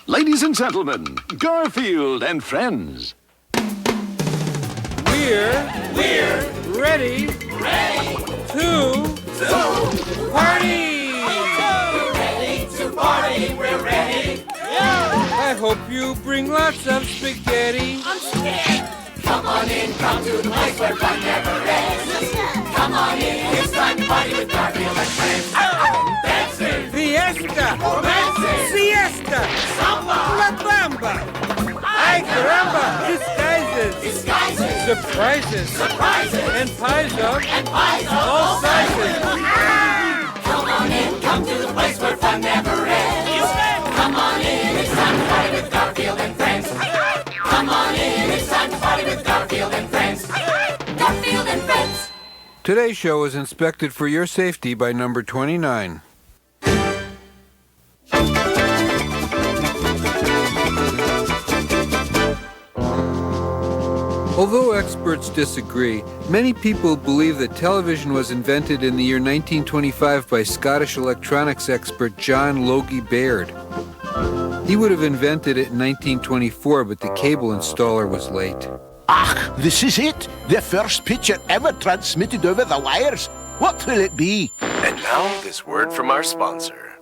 Ladies and gentlemen, Garfield and friends. We're ready to party! We're ready to party, we're ready. I hope you bring lots of spaghetti. I'm scared. Come on in, come to the place where fun never ends. Come on in, it's time to party with Garfield and friends. Dancing, Fiesta! romancing, Siesta! samba, La Bamba! Ay caramba! Disguises! disguises, Surprises! surprises, And pies of and pies of all sizes! Come on in, come to the place where fun never ends. Come on in, it's time to party with Garfield and friends. Come on in, it's time to party with Garfield and friends. Garfield and friends. Today's show is inspected for your safety by number 29. Although experts disagree, many people believe that television was invented in the year 1925 by Scottish electronics expert John Logie Baird. He would have invented it in 1924, but the cable installer was late. This is it. The first picture ever transmitted over the wires. What will it be? And now, this word from our sponsor.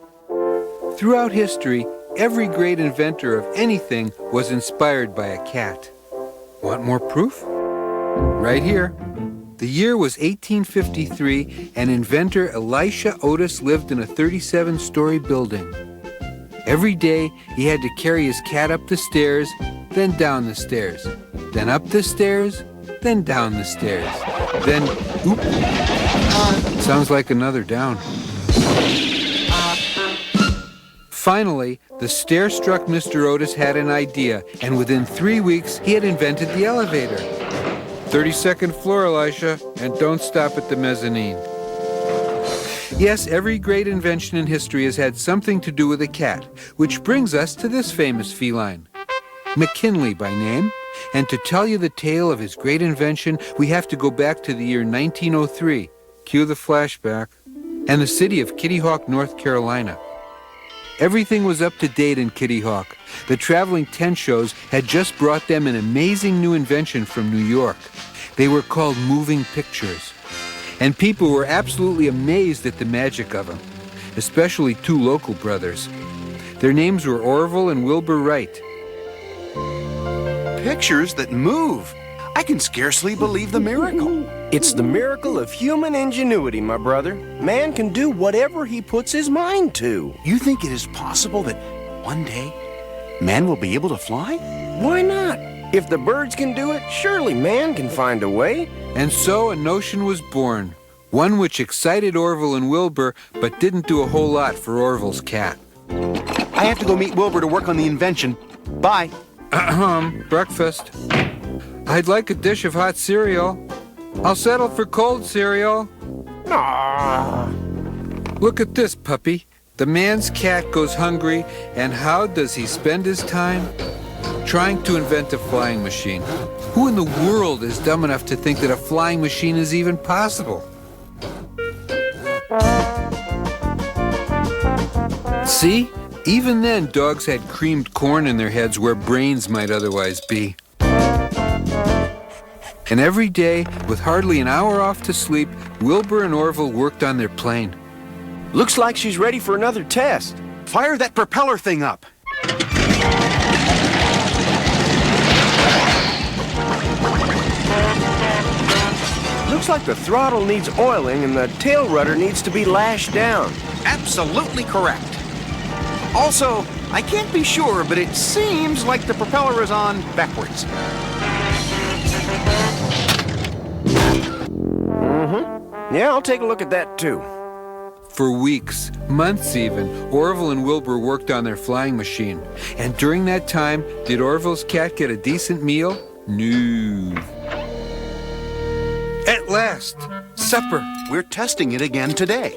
Throughout history, every great inventor of anything was inspired by a cat. Want more proof? Right here. The year was 1853, and inventor Elisha Otis lived in a 37-story building. Every day, he had to carry his cat up the stairs, then down the stairs, then up the stairs, then down the stairs, then, sounds like another down. Finally, the stare-struck Mr. Otis had an idea, and within 3 weeks, he had invented the elevator. 32nd floor, Elisha, and don't stop at the mezzanine. Yes, every great invention in history has had something to do with a cat, which brings us to this famous feline, McKinley by name. And to tell you the tale of his great invention, we have to go back to the year 1903, cue the flashback, and the city of Kitty Hawk, North Carolina. Everything was up to date in Kitty Hawk. The traveling tent shows had just brought them an amazing new invention from New York. They were called moving pictures. And people were absolutely amazed at the magic of them, especially two local brothers. Their names were Orville and Wilbur Wright. Pictures that move. I can scarcely believe the miracle. It's the miracle of human ingenuity, my brother. Man can do whatever he puts his mind to. You think it is possible that one day man will be able to fly? Why not? If the birds can do it, surely man can find a way. And so a notion was born, one which excited Orville and Wilbur, but didn't do a whole lot for Orville's cat. I have to go meet Wilbur to work on the invention. Bye. Breakfast. I'd like a dish of hot cereal. I'll settle for cold cereal. Look at this, puppy. The man's cat goes hungry, and how does he spend his time? Trying to invent a flying machine. Who in the world is dumb enough to think that a flying machine is even possible? See? Even then, dogs had creamed corn in their heads where brains might otherwise be. And every day, with hardly an hour off to sleep, Wilbur and Orville worked on their plane. Looks like she's ready for another test. Fire that propeller thing up. Looks like the throttle needs oiling and the tail rudder needs to be lashed down. Absolutely correct. Also, I can't be sure, but it seems like the propeller is on backwards. Yeah, I'll take a look at that too. For weeks, months even, Orville and Wilbur worked on their flying machine. And during that time, did Orville's cat get a decent meal? No. At last, supper. We're testing it again today.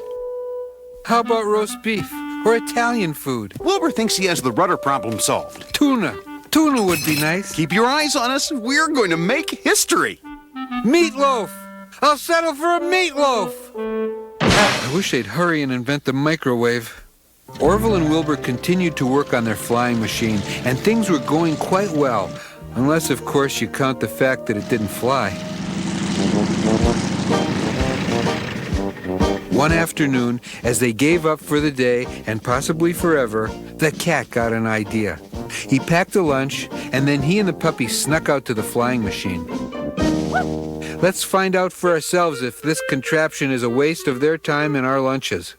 How about roast beef or Italian food? Wilbur thinks he has the rudder problem solved. Tuna. Tuna would be nice. Keep your eyes on us. We're going to make history. Meatloaf. I'll settle for a meatloaf. I wish they'd hurry and invent the microwave. Orville and Wilbur continued to work on their flying machine, and things were going quite well, unless, of course, you count the fact that it didn't fly. One afternoon, as they gave up for the day, and possibly forever, the cat got an idea. He packed a lunch, and then he and the puppy snuck out to the flying machine. Let's find out for ourselves if this contraption is a waste of their time and our lunches.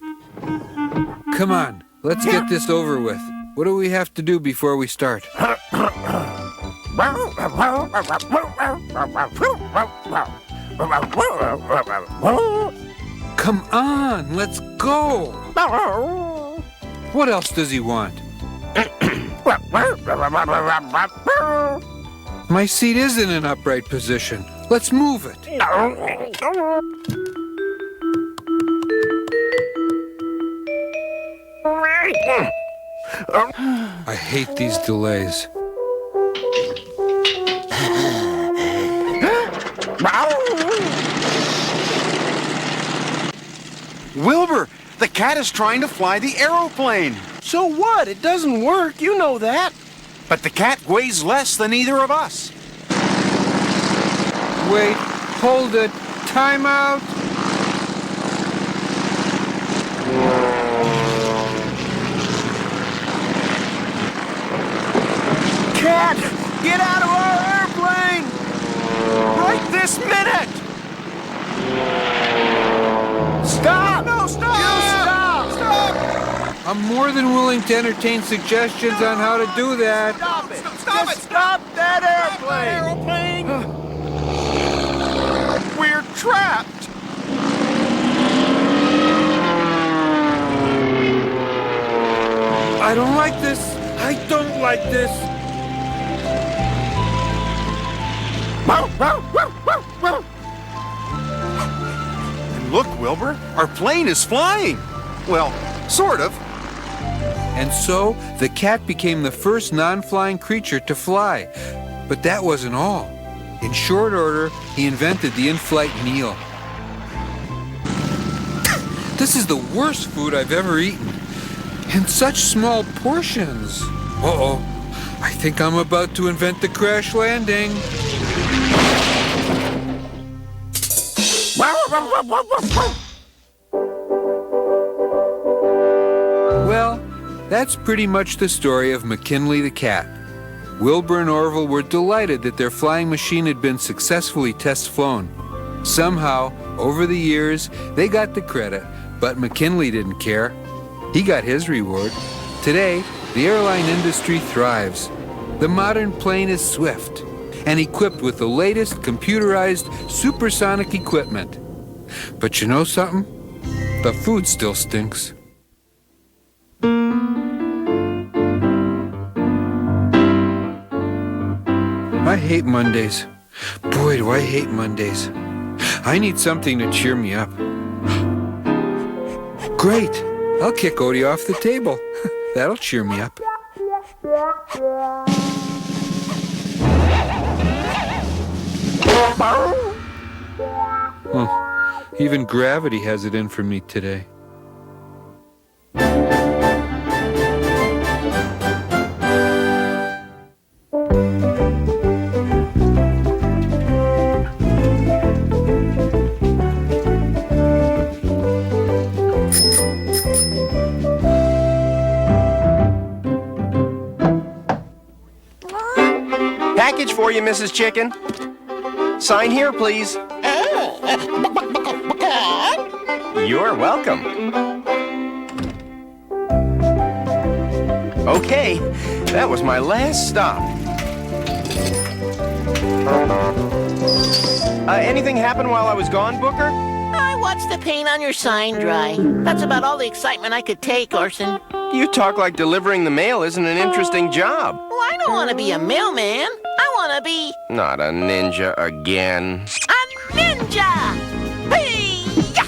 Come on, let's get this over with. What do we have to do before we start? Come on, let's go! What else does he want? My seat is in an upright position. Let's move it. I hate these delays. Wilbur, the cat is trying to fly the aeroplane. So what? It doesn't work. You know that. But the cat weighs less than either of us. Wait, hold it. Time out. Cat, get out of our airplane! Right this minute! Stop! No, stop! You stop! Stop! I'm more than willing to entertain suggestions on how to do that. Stop it! Stop it! Stop that airplane! We're trapped. I don't like this. I don't like this. And look, Wilbur, our plane is flying. Well, sort of. And so, the cat became the first non-flying creature to fly. But that wasn't all. In short order, he invented the in-flight meal. This is the worst food I've ever eaten. In such small portions. Uh-oh. I think I'm about to invent the crash landing. Well, that's pretty much the story of McKinley the cat. Wilbur and Orville were delighted that their flying machine had been successfully test flown. Somehow, over the years, they got the credit, but McKinley didn't care. He got his reward. Today, the airline industry thrives. The modern plane is swift and equipped with the latest computerized supersonic equipment. But you know something? The food still stinks. I hate Mondays. Boy, do I hate Mondays. I need something to cheer me up. Great! I'll kick Odie off the table. That'll cheer me up. Even gravity has it in for me today. Package for you, Mrs. Chicken. Sign here, please. You're welcome. Okay, that was my last stop. Anything happen while I was gone, Booker? I watched the paint on your sign dry. That's about all the excitement I could take, Orson. You talk like delivering the mail isn't an interesting job. Well, I don't want to be a mailman. I want to be Not a ninja again. a ninja! Hey-ya!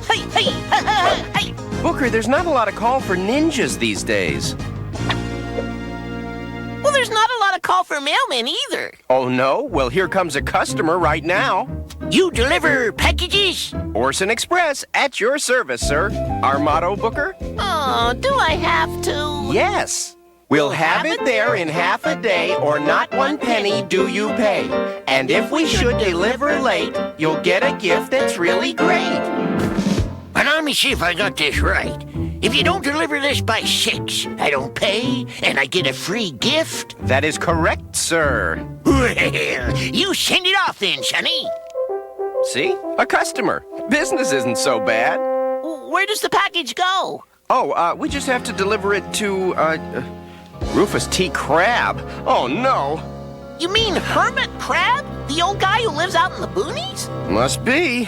Hey-hey! Booker, there's not a lot of call for ninjas these days. Well, there's not a lot of call for mailmen either. Oh, no? Well, here comes a customer right now. You deliver packages? Orson Express, at your service, sir. Our motto, Booker? Oh, do I have to? Yes. We'll have it there in half a day, or not 1 penny do you pay. And if we should deliver late, you'll get a gift that's really great. But let me see if I got this right. If you don't deliver this by 6, I don't pay, and I get a free gift? That is correct, sir. Well, you send it off then, Sonny. See? A customer. Business isn't so bad. Where does the package go? Oh, we just have to deliver it to, Rufus T. Crab. Oh, no. You mean Hermit Crab? The old guy who lives out in the boonies? Must be.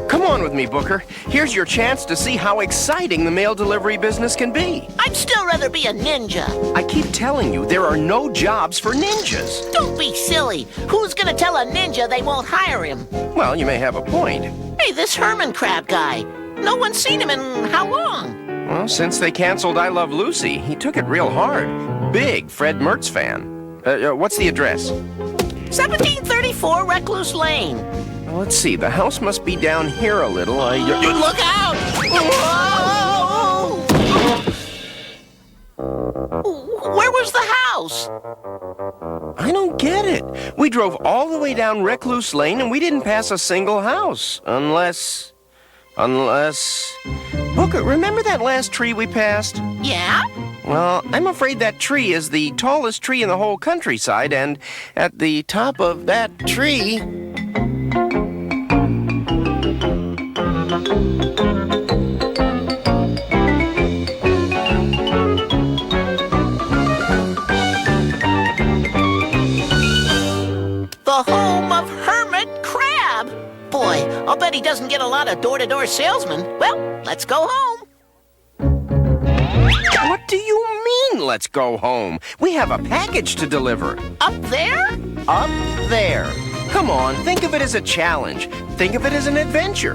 Come on with me, Booker. Here's your chance to see how exciting the mail delivery business can be. I'd still rather be a ninja. I keep telling you, there are no jobs for ninjas. Don't be silly. Who's gonna tell a ninja they won't hire him? Well, you may have a point. Hey, this Herman Crab guy. No one's seen him in how long? Well, since they canceled I Love Lucy, he took it real hard. Big Fred Mertz fan. What's the address? 1734 Recluse Lane. Well, let's see. The house must be down here a little. Look out! Whoa! Where was the house? I don't get it. We drove all the way down Recluse Lane and we didn't pass a single house. Unless... Booker, remember that last tree we passed? Yeah? Well, I'm afraid that tree is the tallest tree in the whole countryside, and at the top of that tree... The home of Hermit Crab. Boy, I'll bet he doesn't get a lot of door-to-door salesmen. Well, let's go home. What do you mean, let's go home? We have a package to deliver. Up there? Up there. Come on, think of it as a challenge. Think of it as an adventure.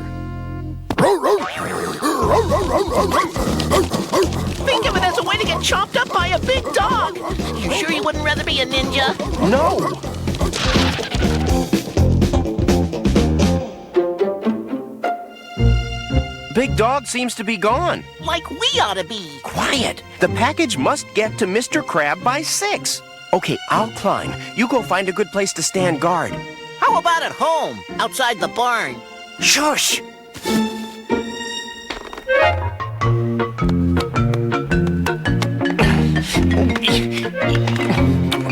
Think of it as a way to get chomped up by a big dog. You sure you wouldn't rather be a ninja? No. Big dog seems to be gone. Like we ought to be. Quiet. The package must get to Mr. Crab by 6. Okay, I'll climb. You go find a good place to stand guard. How about at home, outside the barn? Shush!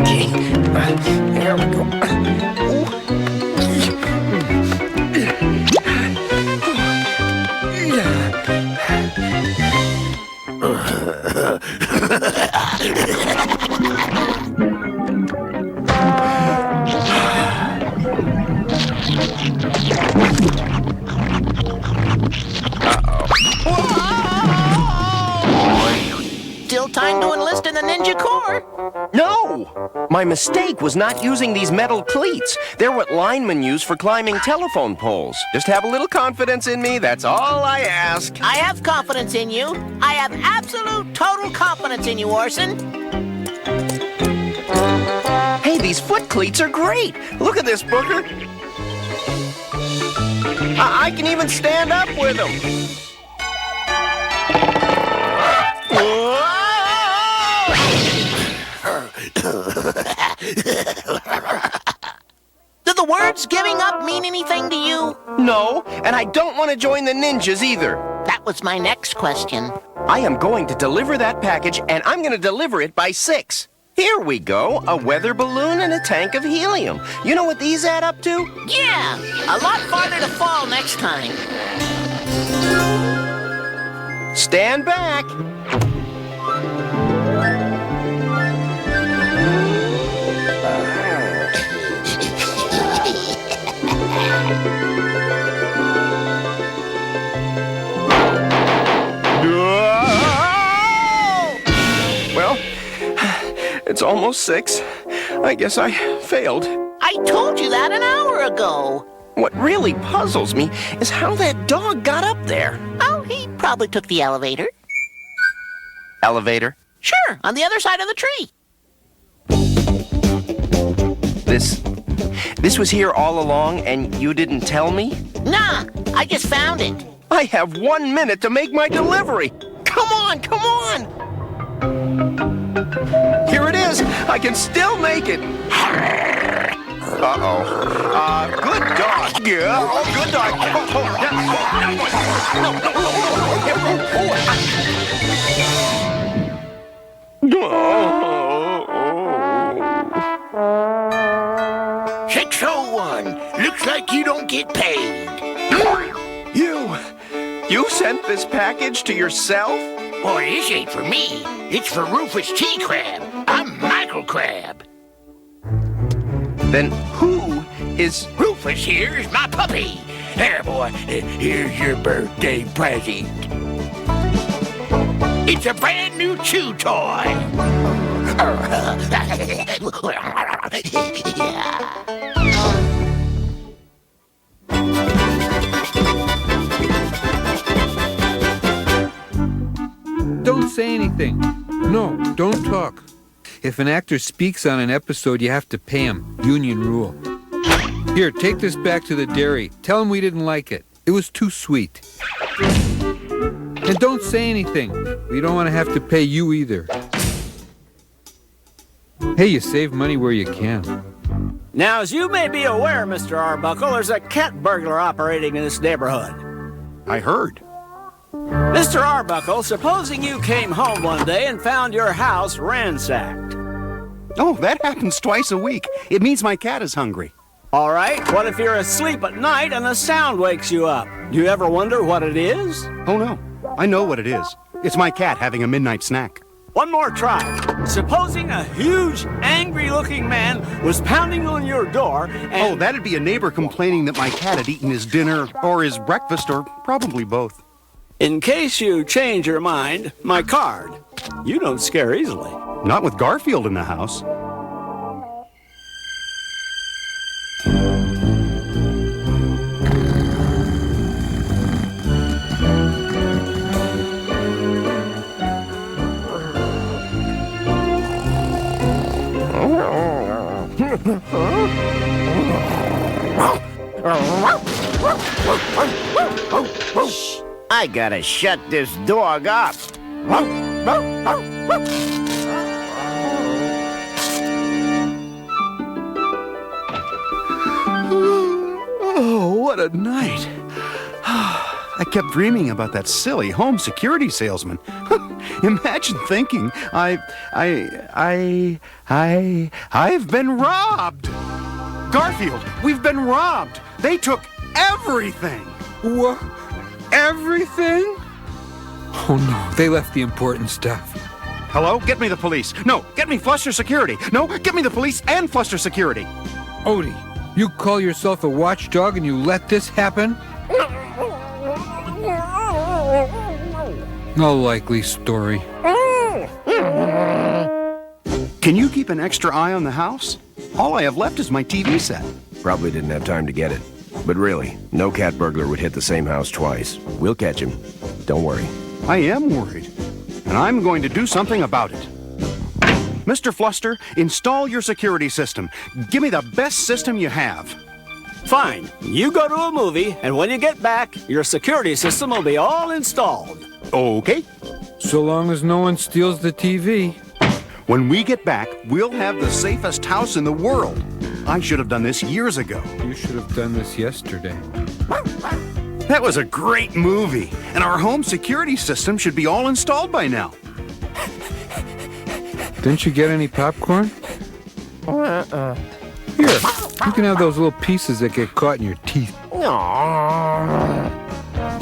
Okay, there we go. Still time to enlist in the Ninja Corps. No! My mistake was not using these metal cleats. They're what linemen use for climbing telephone poles. Just have a little confidence in me, that's all I ask. I have confidence in you. I have absolute, total confidence in you, Orson. Hey, these foot cleats are great! Look at this, Booker! I can even stand up with them! Do the words giving up mean anything to you? No, and I don't want to join the ninjas either. That was my next question. I am going to deliver that package, and I'm going to deliver it by 6. Here we go, a weather balloon and a tank of helium. You know what these add up to? Yeah, a lot farther to fall next time. Stand back. Well, it's almost 6. I guess I failed. I told you that an hour ago. What really puzzles me is how that dog got up there. Oh, he probably took the elevator. Elevator? Sure, on the other side of the tree. This This was here all along and you didn't tell me? Nah, I just found it. I have 1 minute to make my delivery. Come on, come on! Here it is. I can still make it. Uh-oh. Good dog. Yeah, oh, good dog. Oh. 601. Looks like you don't get paid. You sent this package to yourself? Boy, this ain't for me. It's for Rufus T. Crab. I'm Michael Crab. Then who is... Rufus here is my puppy. There, boy, here's your birthday present. It's a brand new chew toy. Don't say anything. No, don't talk. If an actor speaks on an episode, you have to pay him. Union rule. Here, take this back to the dairy. Tell him we didn't like it. It was too sweet. And don't say anything. We don't want to have to pay you either. Hey, you save money where you can. Now, as you may be aware, Mr. Arbuckle, there's a cat burglar operating in this neighborhood. I heard. Mr. Arbuckle, supposing you came home one day and found your house ransacked. Oh, that happens twice a week. It means my cat is hungry. All right, what if you're asleep at night and a sound wakes you up? Do you ever wonder what it is? Oh, no. I know what it is. It's my cat having a midnight snack. One more try. Supposing a huge, angry-looking man was pounding on your door and... Oh, that'd be a neighbor complaining that my cat had eaten his dinner or his breakfast or probably both. In case you change your mind, my card. You don't scare easily. Not with Garfield in the house. I gotta shut this dog up. Oh, what a night. I kept dreaming about that silly home security salesman. Imagine thinking I've been robbed. Garfield, we've been robbed. They took everything. What? Everything? Oh no, they left the important stuff. Hello? Get me the police. No, get me Fluster Security. No, get me the police and Fluster Security. Odie, you call yourself a watchdog and you let this happen? No likely story. Can you keep an extra eye on the house? All I have left is my TV set. Probably didn't have time to get it. But really, no cat burglar would hit the same house twice. We'll catch him. Don't worry. I am worried, and I'm going to do something about it. Mr. Fluster, install your security system. Give me the best system you have. Fine. You go to a movie, and when you get back, your security system will be all installed. Okay. So long as no one steals the TV. When we get back, we'll have the safest house in the world. I should have done this years ago. You should have done this yesterday. That was a great movie, and our home security system should be all installed by now. Didn't you get any popcorn? Here, you can have those little pieces that get caught in your teeth.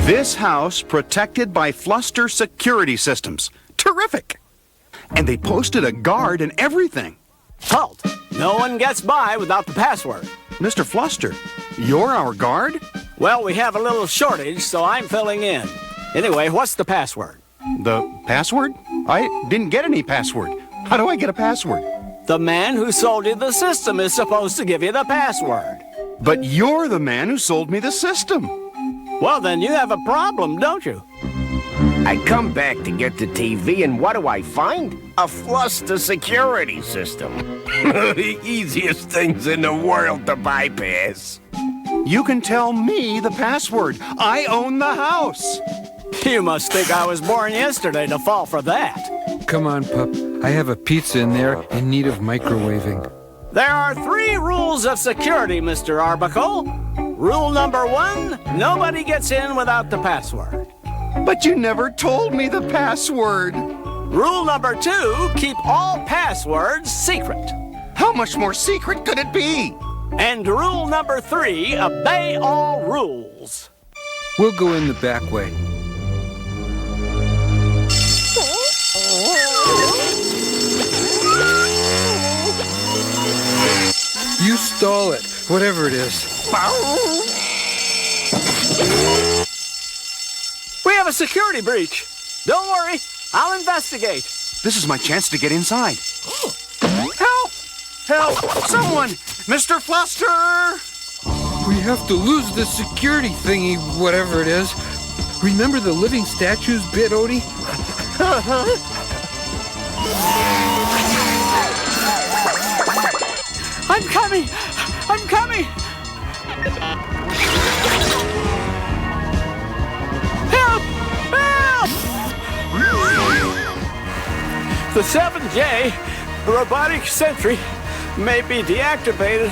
This house protected by Fluster Security Systems. Terrific! And they posted a guard and everything. Halt! No one gets by without the password. Mr. Fluster, you're our guard? Well, we have a little shortage, so I'm filling in. Anyway, what's the password? The password? I didn't get any password. How do I get a password? The man who sold you the system is supposed to give you the password. But you're the man who sold me the system. Well, then you have a problem, don't you? I come back to get the TV, and what do I find? A Fluster security system. The easiest things in the world to bypass. You can tell me the password. I own the house. You must think I was born yesterday to fall for that. Come on, pup. I have a pizza in there in need of microwaving. There are 3 rules of security, Mr. Arbuckle. Rule number 1, nobody gets in without the password. But you never told me the password. Rule number 2, keep all passwords secret. How much more secret could it be? And rule number 3, obey all rules. We'll go in the back way. You stall it, whatever it is. We have a security breach. Don't worry, I'll investigate. This is my chance to get inside. Help! Help! Someone! Mr. Fluster! We have to lose the security thingy, whatever it is. Remember the living statues bit, Odie? I'm coming! I'm coming! Help! Help! The 7J robotic sentry may be deactivated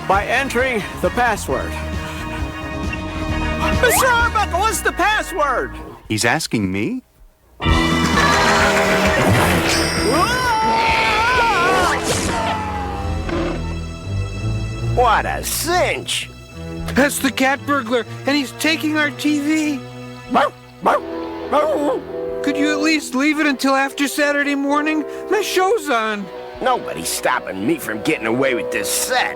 by entering the password. Mr. Arbuckle, what's the password? He's asking me? What a cinch! That's the cat burglar, and he's taking our TV. Could you at least leave it until after Saturday morning? My show's on. Nobody's stopping me from getting away with this set.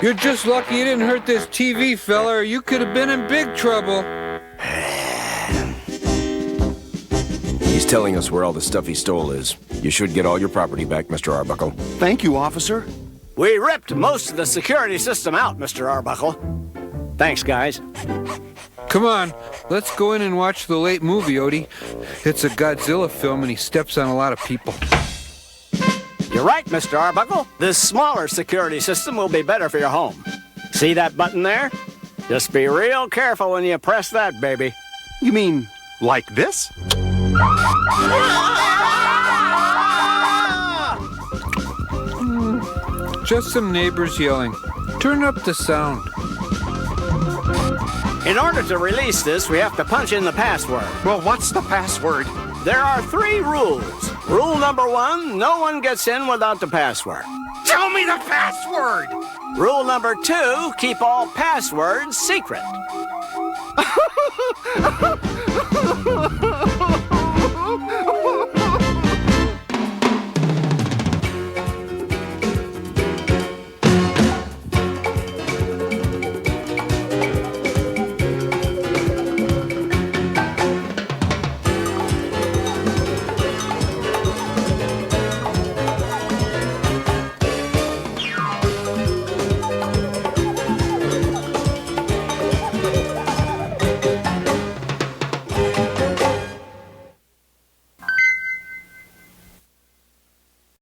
You're just lucky you didn't hurt this TV, fella, or you could have been in big trouble. He's telling us where all the stuff he stole is. You should get all your property back, Mr. Arbuckle. Thank you, officer. We ripped most of the security system out, Mr. Arbuckle. Thanks, guys. Come on, let's go in and watch the late movie, Odie. It's a Godzilla film and he steps on a lot of people. You're right, Mr. Arbuckle. This smaller security system will be better for your home. See that button there? Just be real careful when you press that, baby. You mean like this? Just some neighbors yelling. Turn up the sound. In order to release this, we have to punch in the password. Well, what's the password? There are 3 rules. Rule number 1, no one gets in without the password. Tell me the password! Rule number 2, keep all passwords secret.